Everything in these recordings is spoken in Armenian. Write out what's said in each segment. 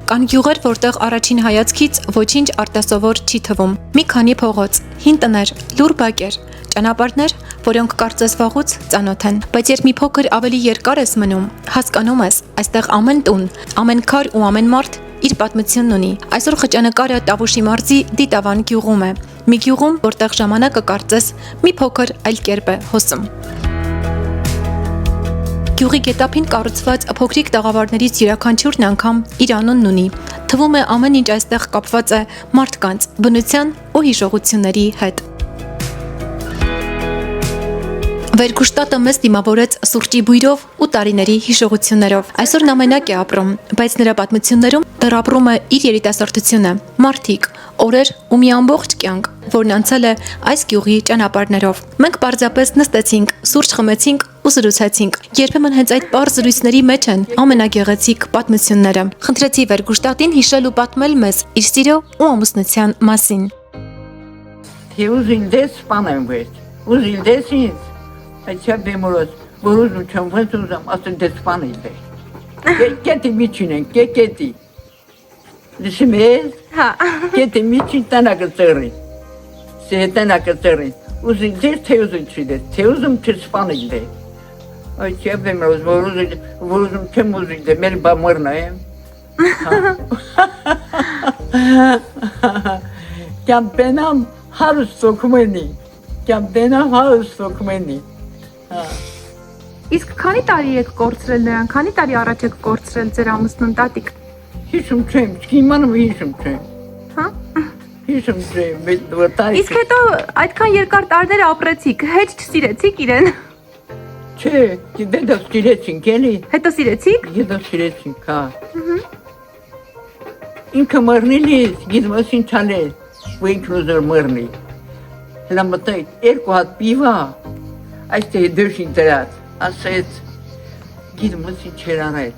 Կան գյուղեր, որտեղ առաջին հայացքից ոչինչ արտասովոր չի թվում։ Մի քանի փողոց, հին տներ, լուռ բակեր, ճանապարհներ, որոնք կարծես վաղուց ծանոթ են, բայց երբ մի փոքր ավելի երկար ես մնում, հասկանում ես, այստեղ ամեն տուն, ամեն քար ու ամեն մարդ իր պատմությունն ունի։ Այսօր խճանկարը Տավուշի մարզի Դիտավան գյուղում է։ Մի գյուղում, որտեղ ժամանակը կարծես մի փոքր այլ կերպ է հոսում։ Գյուղի գետափին կառուցված փոքրիկ տաղավարներից յուրաքանչյուրն անգամ իր անունն ունի։ Թվում է ամեն ինչ այստեղ կապված է մարդկանց, բնության ու հիշողությունների հետ։ Վերգուշտատը մեզ դիմավորեց սուրճի բույրով ու տարիների հիշողություններով։ Այսօր նա մենակ է ապրում, բայց նրա պատմություններում դեռ ապրում է իր երիտասարդությունը, մարդիկ, օրեր ու մի ամբողջ կյանք, որն անցել է այս գյուղի ճանապարհներով։ Մենք պարզապես նստեցինք, սուրճ խմեցինք ու զրուցեցինք։ Երբեմն հենց այդ պարզ զրույցների մեջ են ամենագեղեցիկ պատմությունները։ Խնդրեցի Վերգուշտատին հիշել ու պատմել մեզ իր սիրո ու ամուսնության մասին։ Այդյա բեմորոց, որ ուզում չեմ ոնց ուզում, ասել դե սպանել է։ Կետի միջին են, կետի։ Լսում ես։ Հա։ Կետի միջին տանակը ծռի։ Սե տանակը ծռի։ Ուզում դեր թե ուզում չիդես, թե ուզում չսպանել է։ Այդյա բեմորոց, որ ուզում չեմ ուզում դե մեր բա մորնա եմ։ Կամ բենամ հարուստ սոքմենի։ Կամ բենամ հարուստ սոքմենի։ Իսկ քանի տարի եք կորցրել նրան, քանի տարի առաջ եք կորցրել ձեր ամուսնուն տատիկ։ Հիշում չեմ, չիմանում հիշում չեմ։ Հա։ Հիշում չեմ, բայց տարի։ Իսկ հետո այդքան երկար տարիներ ապրեցիք, հեչ չսիրեցիք իրեն։ Չէ, դե սիրեցինք էլի։ Հետո սիրեցիք։ Հետո սիրեցինք, հա։ Ինքը մեռնել է, գիտեմ ասին չանել, որ ինքն ուզեր մեռնել։ Հլա մտάει, երկու հատ պիվա, այստեղ դրշին դրած, ասեց, գիտեմ ասին չեր անել,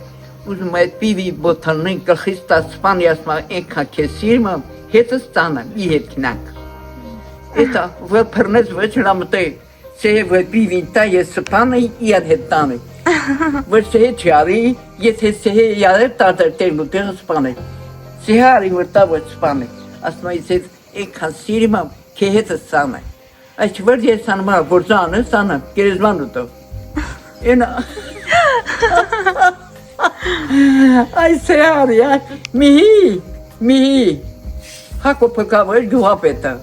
ուզում այդ պիվի բոթալնեն կխից տասպան ասմա ենքա կեզ սիրմամ, հետը ստանամ, ի հետ կնանք։ Էտա, որ պրնեց ոչ հլա մտայի, սե որ պիվին տա ես սպանը ի ատ հետ տանը, որ սե չի արի, եթե սե յարեր տատր տերն ու տեղը սպանը, սե հարի որ տա ոչ սպանը, ասմա ես հետ ենքա սիրմամ, կե հետը ստանամ։ Այս որ ես սանում եմ, որ զանը սանեմ, գերեզման ուտով։ Ենա։ Այս է արի, միհի, հակոպը կավար գյուհապետը։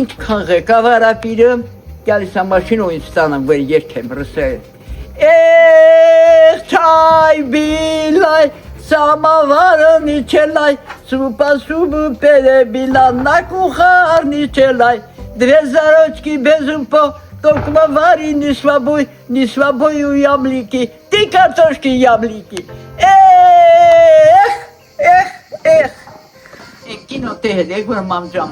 Ինչ կան ղեկավար ապիրում, գալիս ամաշին ու ինձ ստանեմ, որ երկեմ ռսել։ Էխ չայ բիլայ, սամավարն իչելայ, սուպա սուպը պերը բիլանակ ու խարն իչելայ, Две зарочки без умпо, только вари не свобой у яблоки, ты картошки яблоки. Эх. Кино те, дегвар мамжа.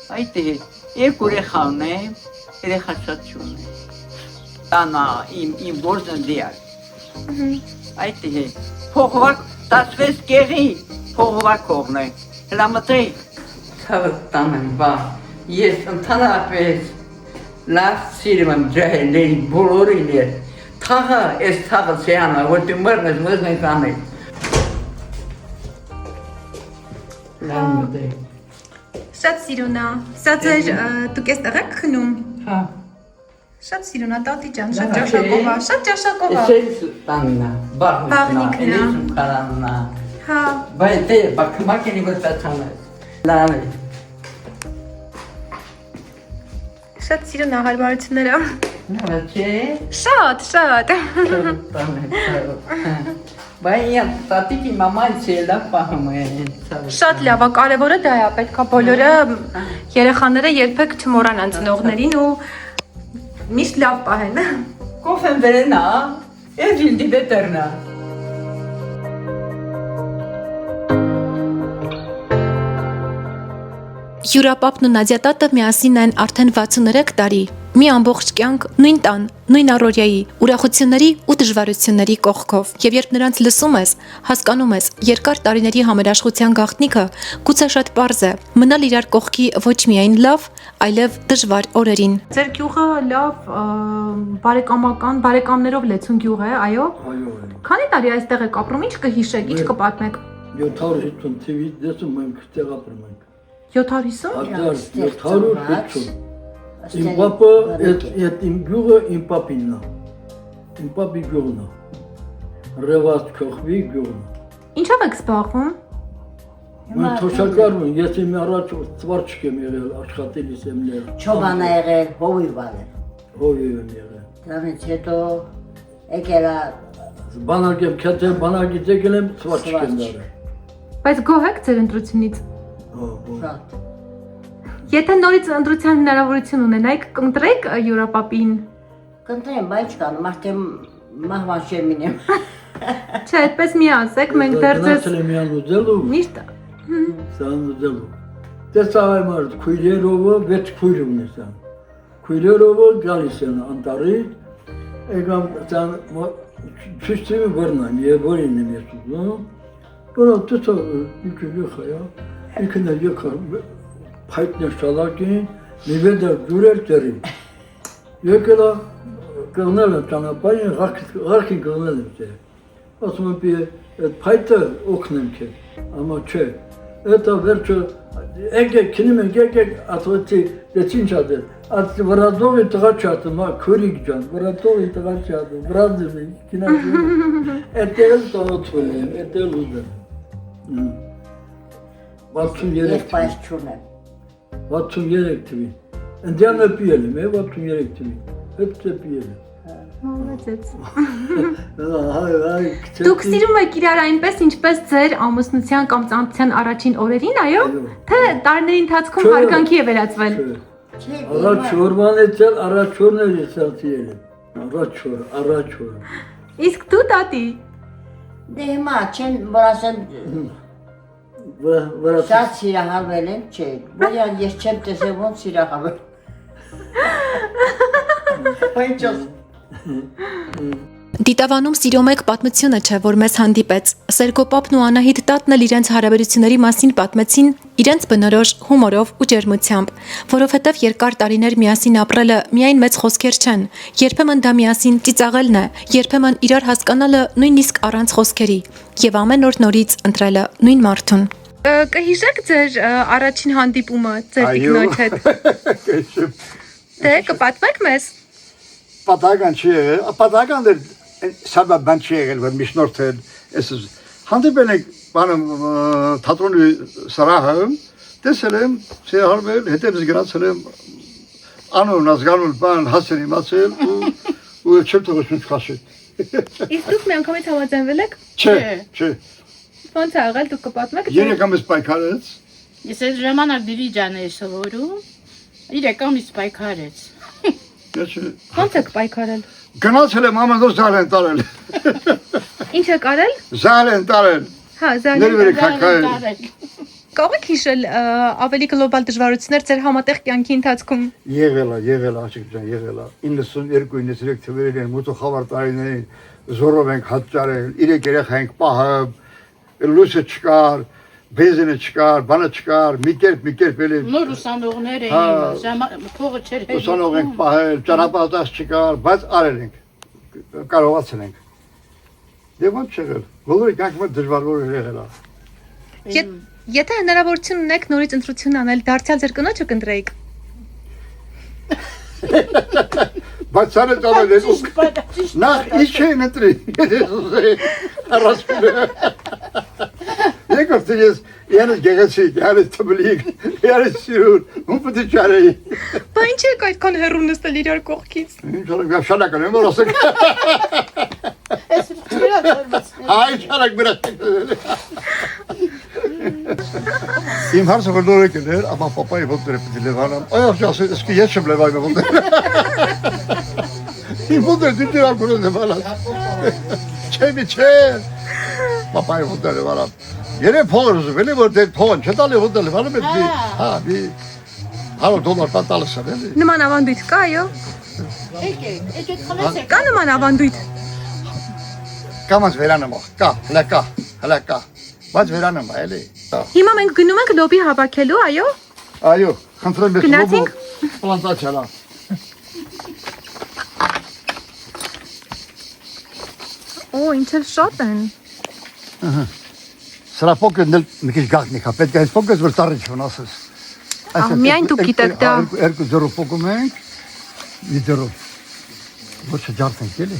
Ай те, куре хавне, реха шачуне. Тана им борзен диар. Ай те, փողվակ, տասվես կեղի, փողվակ կողն է, հլամտրի։ Թավը տանեմ, բա, ես ընդանապես լավ սիրում եմ ջահելների բոլորին ես, թաղը, ես թաղը սեանա, որ դու մրն ես մզն ես անել։ Լավ մտե։ Շատ սիրուն է, սա ձեր դուք էստեղ եք խնում։ Հա։ Շատ սիրուն է, տատի ջան, շատ ճաշակով է։ Ես տաննա, բաղնիկնա, էլիսում կարաննա։ Հա։ Բայց դե, բակմակենի որ տացան ես, լավ է։ Շատ սիրուն է հարմարությունները։ Լավ է, չէ։ Շատ։ Բայց տատիկի մաման չէ, լավ պահում է։ Շատ լավ է, կարևորը դա է, պետք է բոլորը երեխաները երբեք չմոռանան ծնողներին ու միշտ լավ պահեն։ Կոֆեն վերենա, ես իլդի բետերնա։ Յուրապապն ու Նադյատատը միասին են արդեն 63 տարի։ Մի ամբողջ կյանք, նույն տան, նույն առօրյայի, ուրախությունների ու դժվարությունների կողքով։ Եվ երբ նրանց լսում ես, հասկանում ես, երկար տարիների համերաշխության գաղտնիքը գուցե շատ պարզ է, մնալ իրար կողքի ոչ միայն լավ, այլև դժվար օրերին։ Ձեր գյուղը լավ բարեկամներով լեցուն գյուղ է, այո։ Քանի տարի այստեղ եք ապրում, ինչ կհիշեք, ինչ կպատմեք։ 750 թիվից դեսում մենք տեղապրում ենք։ 750 750։ Իմ պապը, այդ իմ գյուղը իմ պապինն է։ Իմ պապի գյուղն է։ Ռևաստ քոխվի գյուղն է։ Ինչով եք զբաղվում։ Մենք թոշակարում ենք, ես իմ առաջ ծվարչիկ եմ եղել, աշխատելիս եմ եղել։ Չոբան է եղել, հովիվ ալել։ Հովիվ եմ եղել։ Դրանից հետո եկել է Բանակ եմ քեթել, բանակից եկել եմ, ծվարչիկ եմ դարել։ Բայց գոհ եք ձեր ընտրությունից։ շատ։ Եթե նորից ընտրության հնարավորություն ունենայիք, կընտրեք Յուրապապին։ Կընտրեմ, բայց կան, մարդը մահվան շեմին եմ։ Չէ, այդպես մի ասեք, մենք դեռ ձեզ Գնացել եմ յան ուզելու, միշտ սան ուզելու։ Տեսա այ մարդ քույրերովը, 6 քույր ունի սան։ Քույրերովը գալիս են անտարի, եկամ սան չստի վրնան, եւ որին եմ ես ուզում։ Որով տեսա ինքը յոխա, ինքն է յոխա, փայտնը շալակին, մի վեդը դուրել տերին։ Եկել է կղնել եմ ճանապարհին, ղարքին կղնել եմ տեր։ Ասում եմ պի այդ փայտը օգնեմ քեզ, amma չէ։ Դա վերջը եկեք քնում ենք, եկեք ասացի, դες ինչ ադել։ At վրադովի տղա չատում, քուրիկ ջան, վրադովի տղա չատում, վրադովի կինա։ Այդտեղ տոնոթում եմ, այդտեղ ուզում։ 63 Եղբայր չունեմ։ 63 թվի։ Ընդյանը պիել եմ, 63 թվի։ Հետ պիել եմ։ Մոլодец։ Այ, Դուք սիրում եք իրար այնպես, ինչպես ձեր ամուսնության կամ ծանոթության առաջին օրերին, այո՞։ Թե տարիների ընթացքում Չէ։ հարգանքի է վերածվել։ Չէ, Առաջ օրվանից էլ առաջ օրն էր սացիել եմ։ Առաջ օր։ Իսկ դու տատի։ դե հիմա չեն, որ ասեն, Վրա շատ սիրահարվել եմ, չէ, բոյան ես չեմ տեսել ոնց սիրահարվել։ Բայց Դիտավանում սիրում եք պատմությունը չէ, որ մեզ հանդիպեց։ Սերգոպապն ու Անահիտ տատն էլ իրենց հարաբերությունների մասին պատմեցին իրենց բնորոշ հումորով ու ջերմությամբ, որովհետև երկար տարիներ միասին ապրելը միայն մեծ խոսքեր չեն, երբեմն դա միասին ծիծաղելն է, երբեմն իրար հասկանալը նույնիսկ առանց խոսքերի, եւ ամեն օր նորից ընտրելը նույն մարդուն։ Կհիշեք ձեր առաջին հանդիպումը ձեր տիկնոջ հետ։ Կհիշեմ։ Դե կպատմեք մեզ։ Պատահական չի եղել, պատահական դեր սաբաբան չի եղել, որ միշնորդ էլ էսս հանդիպել ենք բանում թատրոնի սրահում, տեսել եմ, սիրահարվել, հետևից գնացել եմ անուն ազգանուն բան հասել իմացել ու չեմ թողել չխասել։ Իսկ դուք մի անգամից համաձայնվել եք։ Չէ։ Ոնց է եղել, դուք կպատմեք։ Երեք ամիս պայքարեց։ Ես այդ ժամանակ դիրիջան էի սովորում, 3 ամիս պայքարեց։ Ոնց եք պայքարել։ Գնացել եմ ամենով զալ են տարել։ Ինչ եք արել։ Զալ են տարել։ Հա, Ներվերը զալի։ քակայել։ Կարող եք հիշել ավելի գլոբալ դժվարություններ ձեր համատեղ կյանքի ընթացքում։ Եղել, աղջիկ ջան, եղել։ 92-93 թվերին մոտո խավար տարիներին զորով ենք հաճարել, 3 երեխա ենք պահել, լույսը չկար, բենզինը չկար, բանը չկար, մի կերպ էլի։ Նոր ուսանողներ էին, փողը չէր հետ։ Ուսանող ենք պահել, ճանապարհած չկար, բայց արել ենք, կարողացել ենք։ Դե ոնց չեղել, բոլորի կյանքը դժվար որ եղել է։ Եթե հնարավորություն ունեք նորից ընտրություն անել, դարձյալ ձեր կնոջը կընտրեիք։ Բայց սարը տավել են նախ ինչ չէին ընտրի, ես ուզեի առասպիլը։ Եկորդ ես յանս գեղեցիկ, յանս թբլիկ, յանս սիրուն, ում պտի չարեի։ Բա ինչ եք այդքան հեռու նստել իրար կողքից։ Ինչ արագ շալական եմ որ ասեք։ Այ շալակ բրացեք։ Իմ հարցը որ նոր եկել էր, ապա պապայի ոտները պիտի լևանամ։ Այ ասի, իսկի ես չեմ լևայում ոտները։ Իմ ոտները դիտի արկուրը լևանամ։ Չէ։ Պապայի ոտները լևանամ։ Երե փողը ուզում, էլի որ դե փողն չտալի ոտները լևանում է մի, մի $100 պատալս է, էլի։ Նման ավանդույթ կա, այո։ Եկեք, խմեցեք։ Կա նման ավանդույթ։ Կամած վերանում կա, հլա կա, բայց վերանում էլի։ Հիմա մենք գնում ենք լոբի հավաքելու, այո։ Այո, խնդրեմ ես Գնացինք։ պլանտացիա։ Օ, ինչ էլ շատ են։ Սրա փոքրն էլ մի քիչ գաղտնիք է, պետք է այս փոքրս որ ծառի չվնասես։ Միայն դուք գիտեք դա։ Երկու ձեռով փոկում ենք, մի ձեռով ոչ ջարդենք էլի։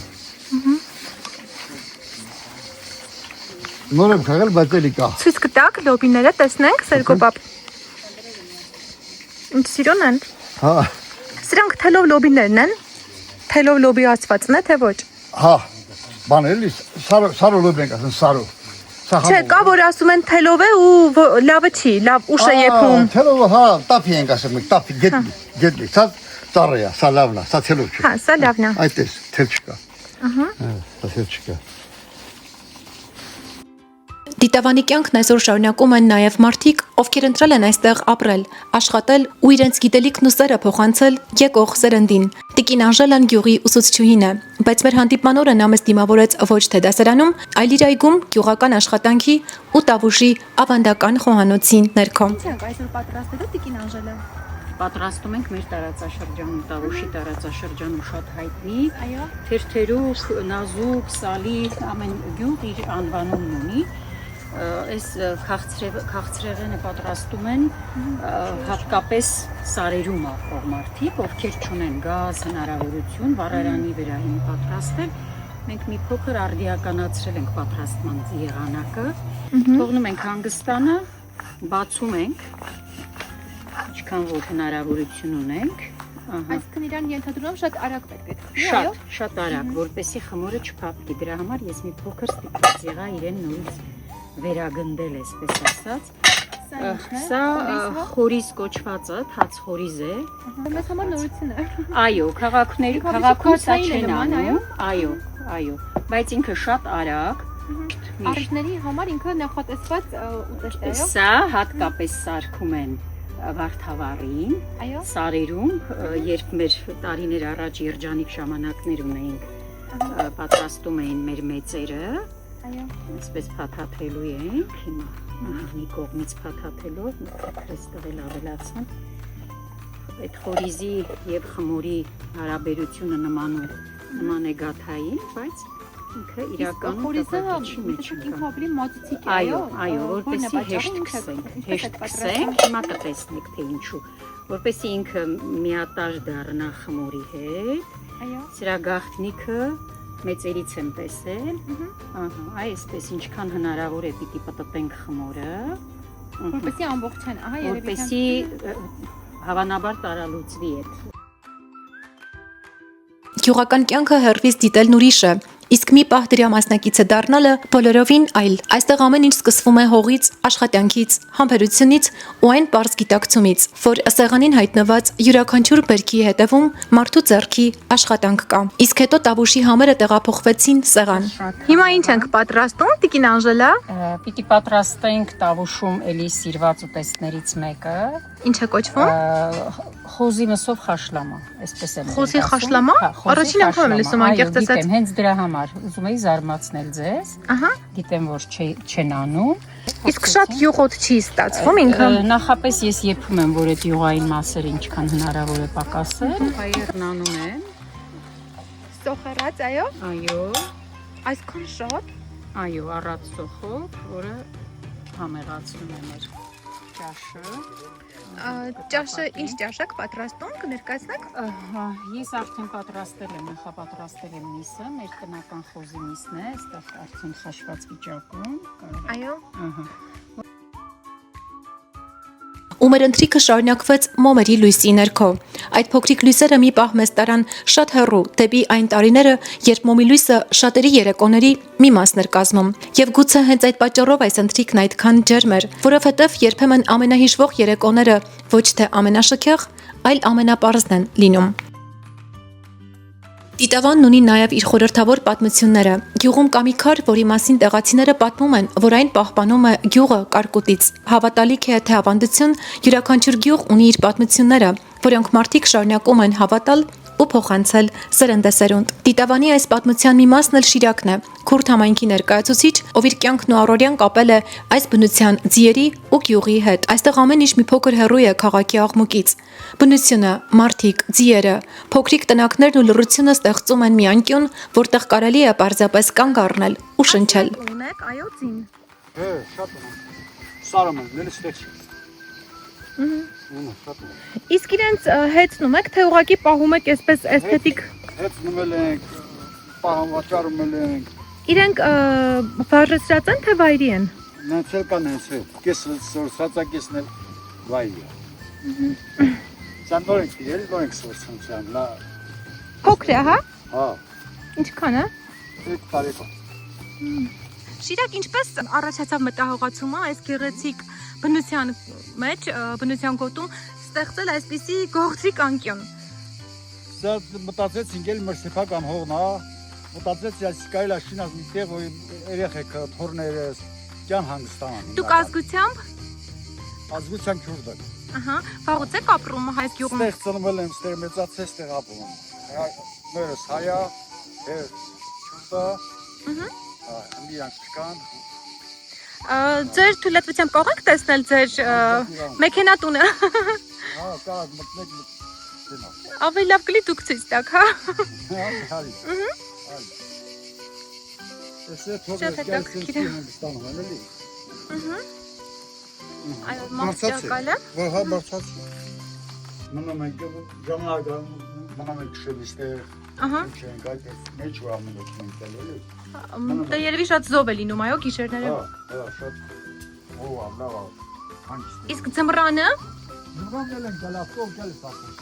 Նոր եմ քաղել, բայց էլի կա։ Ցույց կտաք լոբիները, տեսնենք Սերգոպապ։ Ինչ սիրուն են։ Հա։ Սրանք թելով լոբիներն են։ Թելով լոբիացվածն է, թե ոչ։ Հա։ Բան էլի սարո լոբ ենք ասեն սարո։ Չէ, կա որ ասում են թելով է ու լավը չի, լավ ուշ է եփում։ Թելով հա, տափի ենք ասում, տափի գետլի, սա ծառայա, սա լավն է, սա թելով չէ։ Հա, սա լավն է։ Այդպես թել չկա։ Ահա։ Սա թել չկա։ Դիտավանի կյանքն այսօր շարունակում են նաև մարդիկ, ովքեր ընտրել են այստեղ ապրել, աշխատել ու իրենց գիտելիքն ու սերը փոխանցել եկող սերնդին։ Տիկին Անժելան գյուղի ուսուցչուհին է, բայց մեր հանդիպման օրը նա մեզ դիմավորեց ոչ թե դասարանում, այլ իր այգում գյուղական աշխատանքի ու Տավուշի ավանդական խոհանոցի ներքո։ Ինչ այսօր պատրաստելու Տիկին Անժելա։ Պատրաստում ենք մեր տարածաշրջանում, Տավուշի տարածաշրջանում շատ հայտնի, Այո։ թերթերուխ, նազուկ, սալի, ամեն գյուղ իր անվանումն ունի։ Այս քաղցրեղենը պատրաստում են հատկապես սարերում ապրող մարդիկ, ովքեր չունեն գազ հնարավորություն վառարանի վրա են պատրաստել։ Մենք մի փոքր արդիականացրել ենք պատրաստման եղանակը, թողնում ենք հանգստանը, բացում ենք, ինչքան որ հնարավորություն ունենք։ Այսինքն իրան ենթադրում շատ արագ պետք է թողնի, Շատ արագ, որպեսզի խմորը չփափկի։ Դրա համար ես մի փոքր ստիպված եղա իրեն նորից վերագնդել, այսպես ասած։ Սա խորիզ կոչվածը, թաց խորիզ է։ Մեզ համար նորություն է։ Այո, քաղաքում սա չեն անում։ Այո, բայց ինքը շատ արագ։ Առիթների համար ինքը նախատեսված ուտեստ է, այո։ Սա հատկապես սարքում են Վարդավառին, Այո։ սարերում, երբ մեր տարիներ առաջ երջանիկ ժամանակներ ունեինք, պատրաստում էին մեր մեծերը, Այո։ այսպես փաթաթելու ենք, հիմա մի կողմից փաթաթելով, այդպես տվել ավելացան, այդ խորիզի եւ խմորի հարաբերությունը նման է գաթային, բայց ինքը իրականում տպատիչի մեջ ինքը ավելի մածուցիկ է, այո, որպեսզի հեշտ քսենք, հիմա կտեսնեք թե ինչու, որպեսզի ինքը միատարր դառնա խմորի հետ, սրա գաղտնիքը մեծերից եմ տեսել, այսպես ինչքան հնարավոր է պիտի պտտենք խմորը, որպեսզի ամբողջան, որպեսզի հավանաբար տարալուծվի այդ։ Գյուղական կյանքը հեռվից դիտելն ուրիշ է, իսկ մի պահ դրա մասնակիցը դառնալը բոլորովին այլ։ Այստեղ ամեն ինչ սկսվում է հողից, աշխատանքից, համբերությունից ու այն պարզ գիտակցումից, որ սեղանին հայտնված յուրաքանչյուր բերքի հետևում մարդու ձեռքի աշխատանք կա։ Իսկ հետո Տավուշի համերը տեղափոխվեցին սեղան։ Հիմա ինչ ենք պատրաստում, Տիկին Անժելա։ Պիտի պատրաստենք Տավուշում էլի սիրված ուտեստներից մեկը։ Ինչ է կոչվում։ Խոզի մսով խաշլամա, այսպես եմ։ Խոզի խաշլամա։ Առաջին անգամ եմ լսում, անկեղծ ասած։ Գիտեմ, հենց դրա համար ուզում էի զարմացնել ձեզ։ Գիտեմ, որ չեն անում։ Իսկ շատ յուղոտ չի ստացվում ինքը։ Նախապես ես եփում եմ, որ այդ յուղային մասերը ինչքան հնարավոր է պակասել։ Հայերն անում են։ Սոխերած, այո։ Այո։ Այսքան շատ։ Այո, առած սոխով, որը համեղացնում է մեր ճաշը։ Ճաշը ինչ ճաշ եք պատրաստում, կներկայացնեք։ Ես արդեն պատրաստել եմ, նախապատրաստել եմ միսը, մեր տնական խոզի միսն է, այստեղ արդեն խաշված վիճակում։ Այո։ Ու մեր ընթրիքը շարունակվեց մոմերի լույսի ներքո։ Այդ փոքրիկ լույսերը մի պահ մեզ տարան շատ հեռու դեպի այն տարիները, երբ մոմի լույսը շատերի երեկոների մի մասն էր կազմում։ Եվ գուցե հենց այդ պատճառով այս ընթրիքն այդքան ջերմ էր, որովհետև երբեմն ամենահիշվող երեկոները ոչ թե ամենաշքեղ, այլ ամենապարզն են լինում։ Դիտավանն ունի նաև իր խորհրդավոր պատմությունները։ Գյուղում կա մի քար, որի մասին տեղացիները պատմում են, որ այն պահպանում է գյուղը կարկուտից։ Հավատալիք է, թե ավանդություն յուրաքանչյուր գյուղ ունի իր պատմությունները, որոնք մարդիկ շարունակում են հավատալ ու փոխանցել սերնդեսերունդ։ Դիտավանի այս պատմության մի մասն էլ Շիրակն է, քուրդ համայնքի ներկայացուցիչ, ով իր կյանքն ու առօրյան կապել է այս բնության ձիերի ու գյուղի հետ։ Այստեղ ամեն ինչ մի փոքր հեռու է քաղաքի աղմուկից։ Բնությունը, մարդիկ, ձիերը, փոքրիկ տնակներն ու լռությունը ստեղծում են մի անկյուն, որտեղ կարելի է պարզապես կանգ առնել ու շնչել։ Ունեք, այո, ձին։ շատ ունեմ։ Սարում են, լելի ստեչ։ Շատ ունեմ։ Իսկ իրենց հեծնում եք, թե ուղղակի պահում եք այսպես էսթետիկ։ Հեծնում ենք, պահում վաճառում ենք։ Իրենք վարժեցրած են, թե վայրի են։ Նացել կան հեսել, կես սորսածակեսն էլ վայրի է։ Սան նոր ենք իրել, նոր ենք սորսան սան, լա։ Փոքր է, հա։ Հա, Ինչքան է։ 3 տարեկան։ Շիրակ ինչպես առաջացավ մտահոգացումը այս գեղեցիկ բնության մեջ, բնության գոտում ստեղծել այսպիսի գողտրիկ անկյուն։ Սա մտածեցինք էլ մեր սեփական հողն է, մտածեցի այս կարելի է շինած մի տեղ, որ երեխեքը, թորները կյան հանգստանան։ Դուք ազգությամբ, ազգության քուրդ եմ։ ահա, վաղուց եք ապրում այս գյուղում։ Ստեղ ծնվել եմ, ստեղ մեծացել, ստեղ ապրում եմ։ Մերս հայա, քուրդը, իրանք չկան։ Ձեր թույլատվությամբ կարող եք տեսնել ձեր մեքենատունը։ Հա, կարող մտնեք մտնեք։ Ավելի լավ կլի դուք ցույց տաք, հա։ Հարի։ Էսե Շատ թողես հետաքրքիր է։ ստանում են էլի։ Այո, մարտակալ է։ Որ հա բարձած։ Մնում ենք ժամանակ մնում ենք շելի ստեղ։ Ահա։ Չենք այդպես մեջ ու ամեն ինչ մենք էլի։ Դե երևի շատ զով է լինում, այո, գիշերները։ Հա, շատ։ Ո՞վ լավ։ Հանգիստ։ Իսկ ձմռանը Զմռանել են գալապով գալիս ապրում։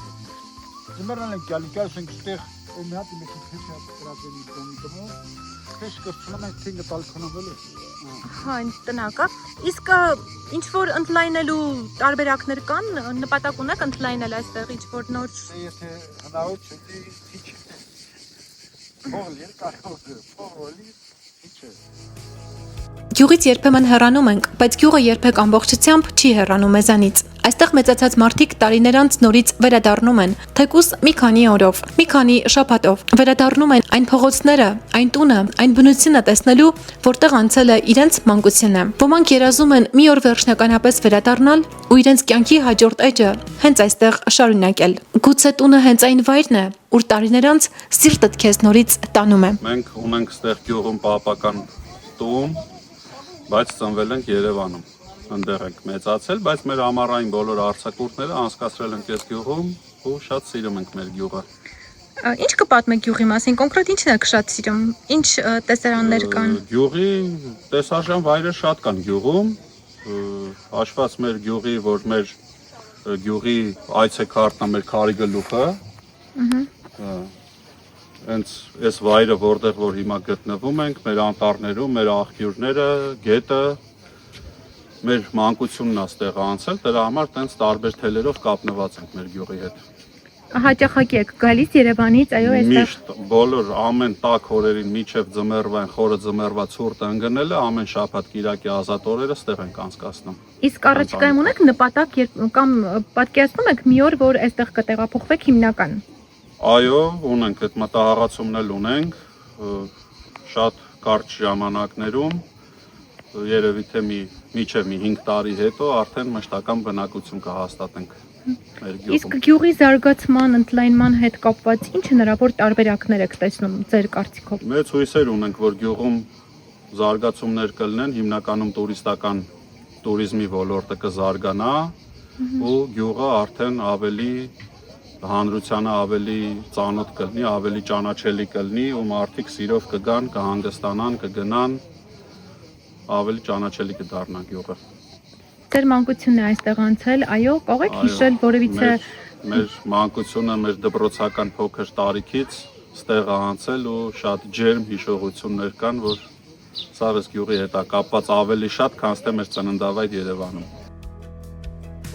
Զմռանել են գալիս ենք ստեղ ու մի հատ մեկ քիչ հապրածելի կոմիտոմը։ Քեշ կրծում են թինգ տալքոնովելի։ հա, ինձ տնակա։ Իսկ ինչ որ ընդլայնելու տարբերակներ կան, նպատակ ունեք ընդլայնել այստեղ ինչ որ նոր։ Եթե հնարավոր չէ, քիչ։ Փողլի կարող է, փողլի քիչ։ Գյուղից երբեմն հեռանում ենք, բայց գյուղը երբեք ամբողջությամբ չի հեռանում մեզանից։ Այստեղ մեծացած մարդիկ տարիներ անց նորից վերադառնում են, թեկուզ մի քանի օրով, մի քանի շաբաթով, վերադառնում են այն փողոցները, այն տունը, այն բնությունը տեսնելու, որտեղ անցել է իրենց մանկությունը։ Ոմանք երազում են մի օր վերջնականապես վերադառնալ ու իրենց կյանքի հաջորդ էջը հենց այստեղ շարունակել։ Գուցե տունը հենց այն վայրն է, ուր տարիներ անց սիրտդ քեզ նորից տանում է։ Մենք ունենք ստեղ գյուղում պապական տուն, բայց ծնվել ենք Երևանում։ Ընդեղ ենք մեծացել, բայց մեր ամառային բոլոր արձակուրդները անցկացրել ենք այս գյուղում ու շատ սիրում ենք մեր գյուղը։ Ինչ կպատմեք գյուղի մասին, կոնկրետ ինչն եք շատ սիրում, ինչ տեսարաններ կան։ Գյուղի տեսարժան վայրեր շատ կան գյուղում, հաշված մեր գյուղի, որ մեր գյուղի այցեքարտն է մեր քարի գլուխը։ Հենց այս վայրը, որտեղ որ հիմա գտնվում ենք, մեր անտառներում, մեր աղբյուրները, գետը, մեր մանկությունն է ստեղ անցել, դրա համար տենց տարբեր թելերով կապնված ենք մեր գյուղի հետ։ Հաճախակի եք գալիս Երևանից, այո, այստեղ։ Միշտ բոլոր ամեն տաք օրերին միջև ձմեռվա, խորը ձմեռվա ցուրտ ընկնելը, ամեն շաբաթ կիրակի ազատ օրերը ստեղ ենք անցկացնում։ Իսկ առաջիկայում ունեք նպատակ կամ պատկերացնում եք մի օր, որ այստեղ կտեղափոխվեք հիմնական։ Այո, ունենք այդ մտահղացումն էլ ունենք, շատ կարճ ժամանակներում, երևի թե միջև մի 5 տարի հետո արդեն մշտական բնակություն կհաստատենք մեր գյուղում։ Իսկ գյուղի զարգացման, ընդլայնման հետ կապված ինչ հնարավոր տարբերակներ եք տեսնում ձեր կարծիքով։ Մեծ հույսեր ունենք, որ գյուղում զարգացումներ կլինեն, հիմնականում տուրիզմի ոլորտը կզարգանա ու գյուղը արդեն ավելի հանրությանը ավելի ծանոթ կլինի, ավելի ճանաչելի կլինի ու մարդիկ սիրով կգան, կհանգստանան, կգնան, ավելի ճանաչելի կդառնա գյուղը։ Ձեր մանկությունն է այստեղ անցել, այո, կարող եք հիշել որևիցե Մեր մանկությունը, մեր դպրոցական փոքր տարիքից ստեղ է անցել ու շատ ջերմ հիշողություններ կան, որ սա այս գյուղի հետ է կապված ավելի շատ, քան թե մեր ծննդավայր Երևանում։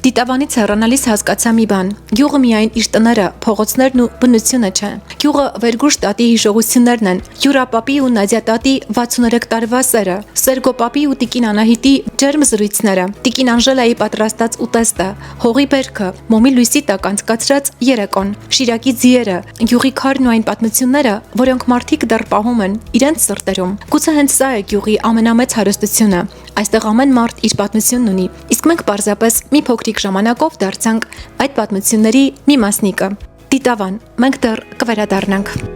Դիտավանից հեռանալիս հասկացա մի բան. գյուղը միայն իր տները, փողոցներն ու բնությունը չէ։ Գյուղը Վերգուշ տատի հիշողություններն են, Յուրա պապի ու Նադյա տատի 63 տարվա սերը, Սերգո պապի ու Տիկին Անահիտի ջերմ զրույցները, Տիկին Անժելայի պատրաստած ուտեստը, հողի բերքը, մոմի լույսի տակ անցկացրած երեկոն, Շիրակի ձիերը, գյուղի քարն ու այն պատմությունները, որոնք մարդիկ դեռ պահում են իրենց սրտերում։ Գուցե հենց սա է գյուղի ամենամեծ հարստությունը։ Այստեղ ամեն մարդ իր պատմությունն ունի, իսկ մենք պարզապես մի փոքրիկ ժամանակով դարձանք այդ պատմությունների մի մասնիկը։ Դիտավան, մենք դեռ կվերադառնանք։